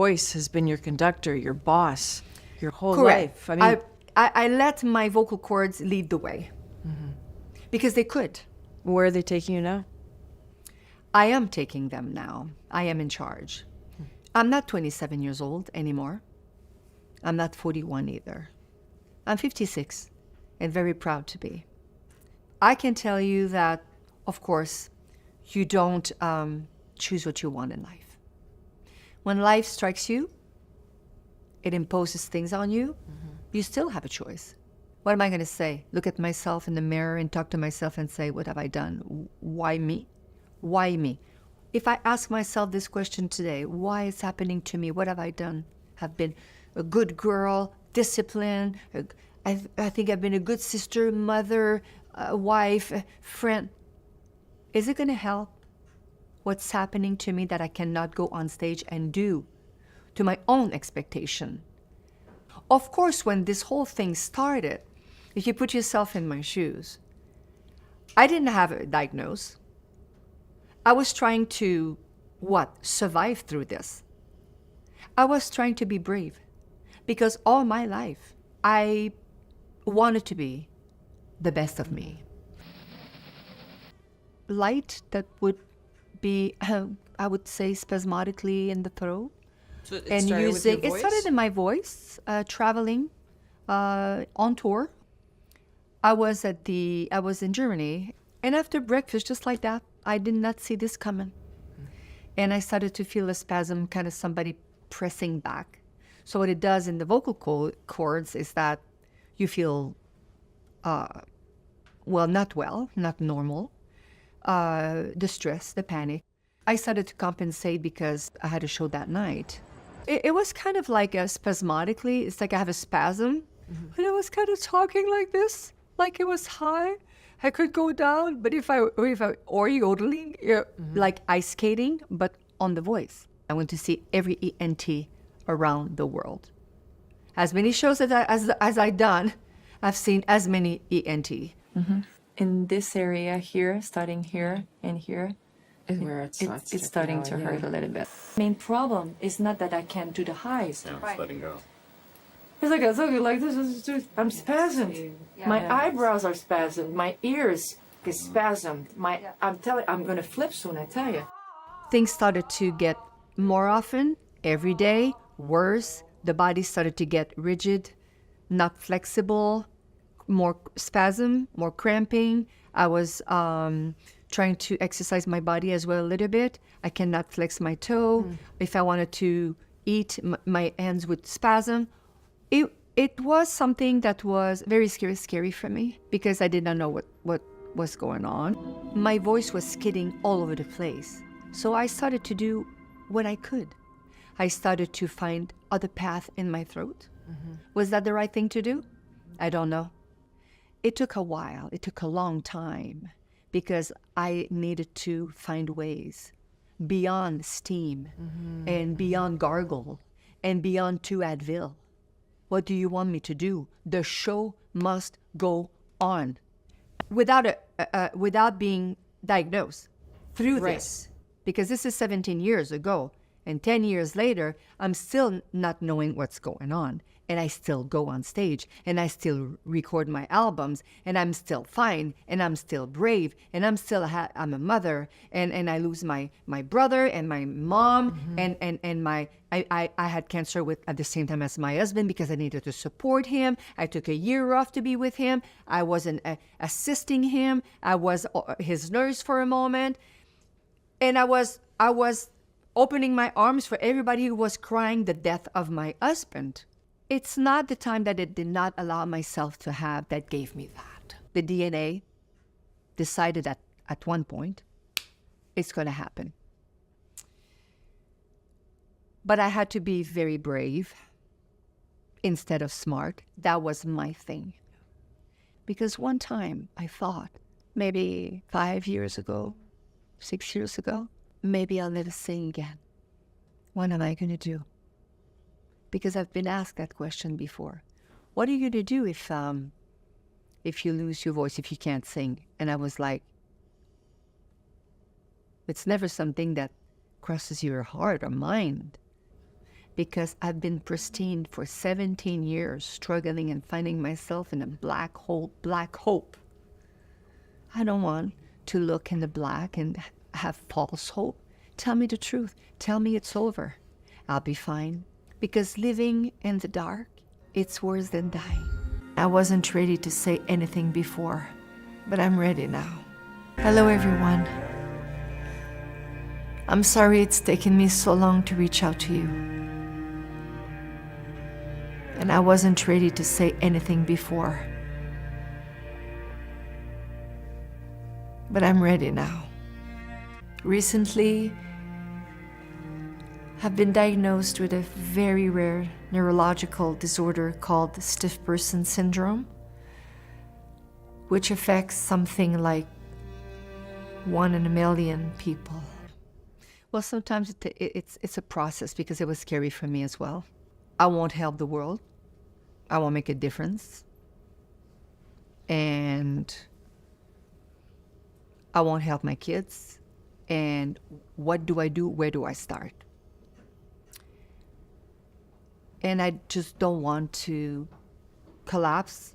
voice has been your conductor, your boss, your whole Correct. life. I mean, I let my vocal cords lead the way because they could. where are they taking you now? I am taking them now. I am in charge. I'm not 27 years old anymore. I'm not 41 either. I'm 56 and very proud to be. I can tell you that, of course, you don't choose what you want in life. When life strikes you, it imposes things on you, you still have a choice. What am I going to say? Look at myself in the mirror and talk to myself and say, what have I done? Why me? Why me? If I ask myself this question today, why is happening to me? What have I done? Have been a good girl, disciplined. I think I've been a good sister, mother, wife, friend. Is it going to help what's happening to me that I cannot go on stage and do to my own expectation? Of course, when this whole thing started, if you put yourself in my shoes, I didn't have a diagnosis. I was trying to, survive through this. I was trying to be brave because all my life, I wanted to be the best of me. Light that would be, I would say, spasmodically in the throat. So it And started with your using, it voice? started in my voice, traveling on tour. I was in Germany, and after breakfast, just like that, I did not see this coming. And I started to feel a spasm, kind of somebody pressing back. So what it does in the vocal cords is that you feel, not normal, the stress, the panic. I started to compensate because I had a show that night. It was kind of like a spasmodically, it's like I have a spasm, and I was kind of talking like this, like it was high. I could go down, but if I or yodeling, like ice skating, but on the voice. I went to see every ENT around the world. As many shows as I've done, I've seen as many ENT. In this area here, starting here and here, Is where it starts it's starting to hurt a little bit. Main problem is not that I can't do the highs. Yeah, it's letting go. It's like I told you, like this is just, I'm spasmed. My eyebrows are spasmed. My ears get spasmed. I'm gonna flip soon. I tell you. Things started to get more often, every day, worse. The body started to get rigid, not flexible, more spasm, more cramping. I was trying to exercise my body as well a little bit. I cannot flex my toe. If I wanted to eat, my hands would spasm. It was something that was very scary for me because I did not know what was going on. My voice was skidding all over the place. So I started to do what I could. I started to find other path in my throat. Was that the right thing to do? I don't know. It took a while. It took a long time because I needed to find ways beyond steam and beyond gargle and beyond 2 Advil. What do you want me to do? The show must go on without being diagnosed through this. Because this is 17 years ago. And 10 years later, I'm still not knowing what's going on. And I still go on stage, and I still record my albums, and I'm still fine, and I'm still brave, and I'm a mother, and I lose my brother and my mom, and I had cancer at the same time as my husband because I needed to support him. I took a year off to be with him. I wasn't assisting him. I was his nurse for a moment, and I was opening my arms for everybody who was crying the death of my husband. It's not the time that I did not allow myself to have that gave me that. The DNA decided that at one point, it's going to happen. But I had to be very brave instead of smart. That was my thing. Because one time I thought, maybe 5 years ago, 6 years ago, maybe I'll never sing again. What am I going to do? Because I've been asked that question before. What are you going to do if you lose your voice, if you can't sing? And I was like, it's never something that crosses your heart or mind. because I've been pristine for 17 years, struggling and finding myself in a black hole, black hope. I don't want to look in the black and have false hope. Tell me the truth. Tell me it's over. I'll be fine. Because living in the dark, it's worse than dying. I wasn't ready to say anything before, but I'm ready now. Hello, everyone. I'm sorry it's taken me so long to reach out to you. And I wasn't ready to say anything before, but I'm ready now. Recently, I've been diagnosed with a very rare neurological disorder called stiff person syndrome, which affects something like 1 in a million people. Well, sometimes it's a process because it was scary for me as well. I won't help the world. I won't make a difference. And I won't help my kids. And what do I do? Where do I start? And I just don't want to collapse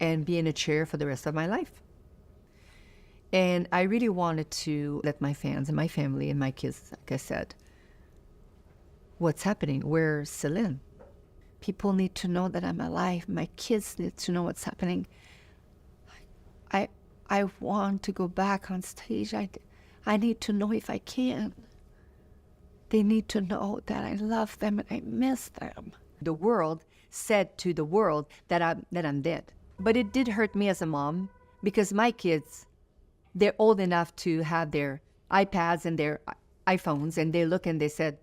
and be in a chair for the rest of my life. And I really wanted to let my fans and my family and my kids, like I said, what's happening? Where's Celine? People need to know that I'm alive. My kids need to know what's happening. I want to go back on stage. I need to know if I can. They need to know that I love them and I miss them. The world said to the world that I'm dead. But it did hurt me as a mom because my kids, they're old enough to have their iPads and their iPhones, and they look and they said,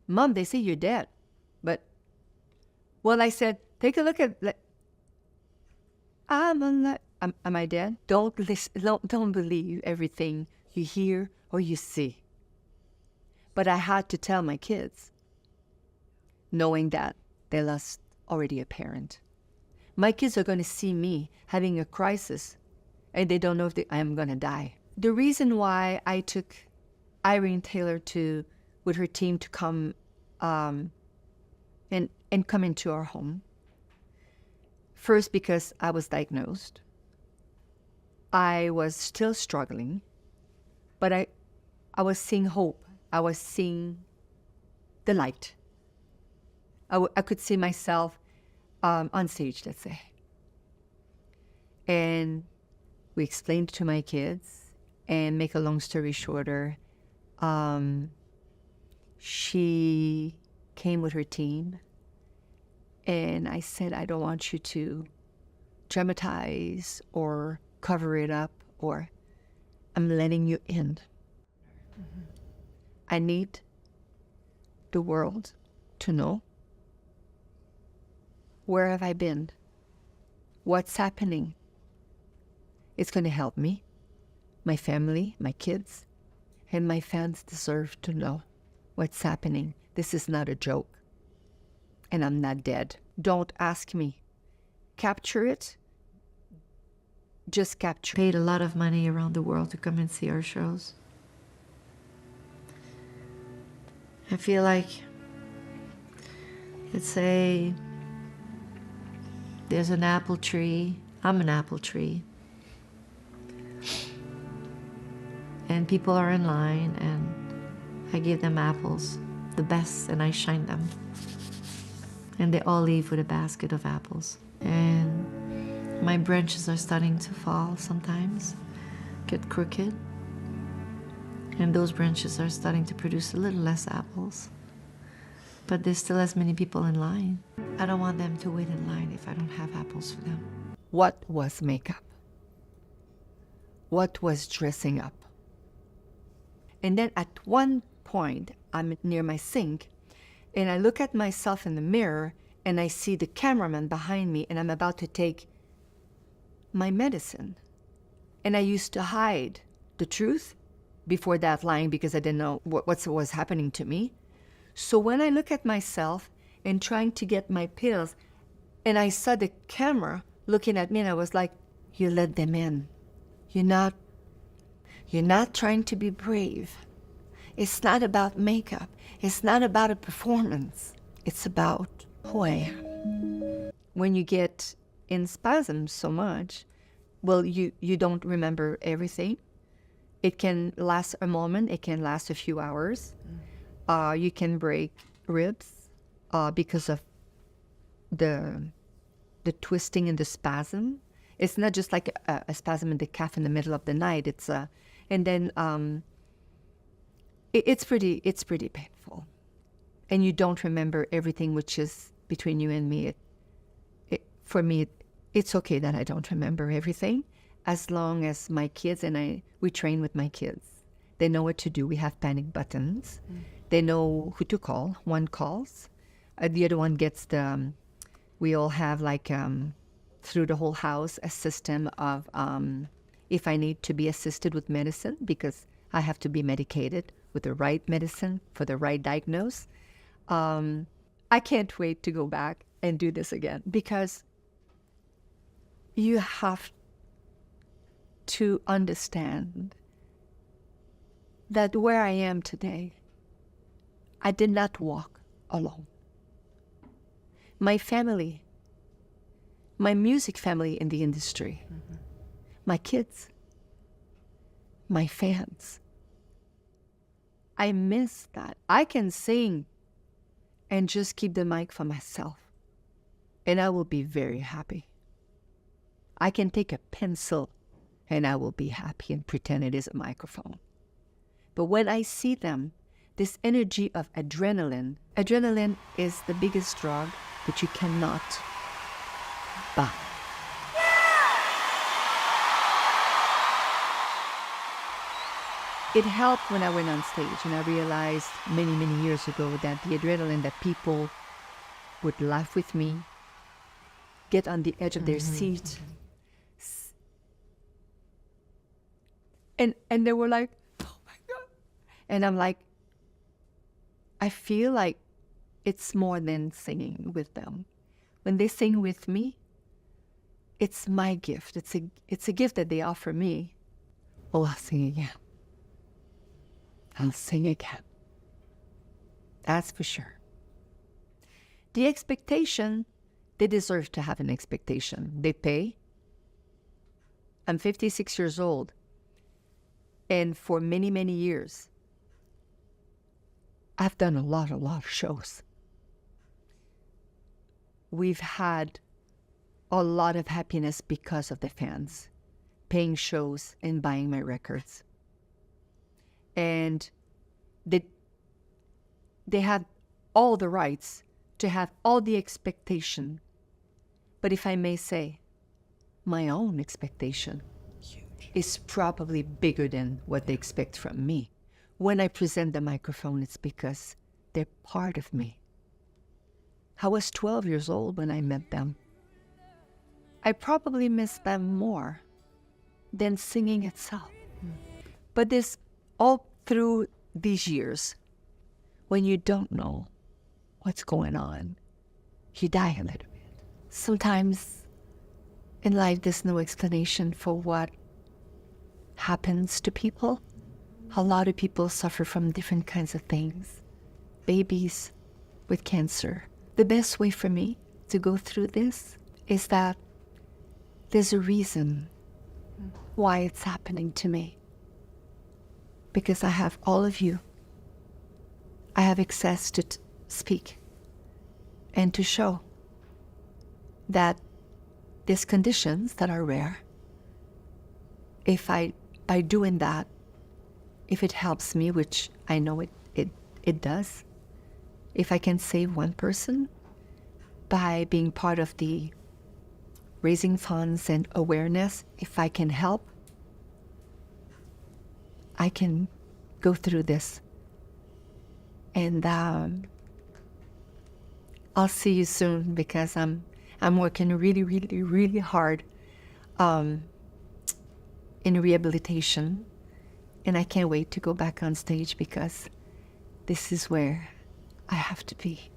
Mom, they say you're dead. But, well, I said, take a look at, I'm alive. Am I dead? Don't believe everything you hear or you see. But I had to tell my kids, knowing that they lost already a parent. My kids are going to see me having a crisis, and they don't know if I am going to die. The reason why I took Irene Taylor with her team to come and come into our home, first because I was diagnosed. I was still struggling, but I was seeing hope. I was seeing the light. I could see myself on stage, let's say. And we explained to my kids, and make a long story shorter, she came with her team, and I said, I don't want you to dramatize or cover it up, or I'm letting you in. Mm-hmm. I need the world to know, where have I been? What's happening? It's going to help me, my family, my kids, and my fans deserve to know what's happening. This is not a joke, and I'm not dead. Don't ask me. Capture it. Just capture. Paid a lot of money around the world to come and see our shows. I feel like, let's say, there's an apple tree. I'm an apple tree. And people are in line, and I give them apples, the best, and I shine them. And they all leave with a basket of apples. And my branches are starting to fall sometimes, get crooked. And those branches are starting to produce a little less apples. But there's still as many people in line. I don't want them to wait in line if I don't have apples for them. What was makeup? What was dressing up? And then at one point, I'm near my sink, and I look at myself in the mirror, and I see the cameraman behind me, and I'm about to take my medicine. And I used to hide the truth before that, lying because I didn't know what was happening to me. So when I look at myself and trying to get my pills, and I saw the camera looking at me, and I was like, you let them in. You're not trying to be brave. It's not about makeup. It's not about a performance. It's about who I am. When you get in spasms so much, well, you don't remember everything. It can last a moment. It can last a few hours. You can break ribs because of the twisting and the spasm. It's not just like a spasm in the calf in the middle of the night. It's pretty painful, and you don't remember everything, which is between you and me. For me, it's okay that I don't remember everything, as long as my kids and we train with my kids. They know what to do. We have panic buttons. They know who to call. One calls, the other one gets the. We all have like through the whole house a system of if I need to be assisted with medicine, because I have to be medicated with the right medicine for the right diagnose. I can't wait to go back and do this again, because you have to understand that where I am today, I did not walk alone. My family, my music family in the industry, my kids, my fans, I miss that. I can sing and just keep the mic for myself, and I will be very happy. I can take a pencil and I will be happy and pretend it is a microphone. But when I see them, this energy of adrenaline is the biggest drug that you cannot buy. It helped when I went on stage, and I realized many, many years ago that the adrenaline that people would laugh with me, get on the edge of their seat, and they were like, oh my God. And I'm like, I feel like it's more than singing with them. When they sing with me, it's my gift. It's a gift that they offer me. Oh, I'll sing again. I'll sing again. That's for sure. The expectation, they deserve to have an expectation. They pay. I'm 56 years old. And for many, many years, I've done a lot of shows. We've had a lot of happiness because of the fans paying shows and buying my records. And they have all the rights to have all the expectation. But if I may say, my own expectation is probably bigger than what they expect from me. When I present the microphone, it's because they're part of me. I was 12 years old when I met them. I probably miss them more than singing itself. But this, all through these years, when you don't know what's going on, you die a little bit. Sometimes in life, there's no explanation for what happens to people. A lot of people suffer from different kinds of things. Babies with cancer. The best way for me to go through this is that there's a reason why it's happening to me. Because I have all of you. I have access to speak and to show that these conditions that are rare, by doing that, if it helps me, which I know it does, if I can save one person by being part of the raising funds and awareness, if I can help, I can go through this. And I'll see you soon, because I'm working really, really, really hard in rehabilitation. And I can't wait to go back on stage, because this is where I have to be.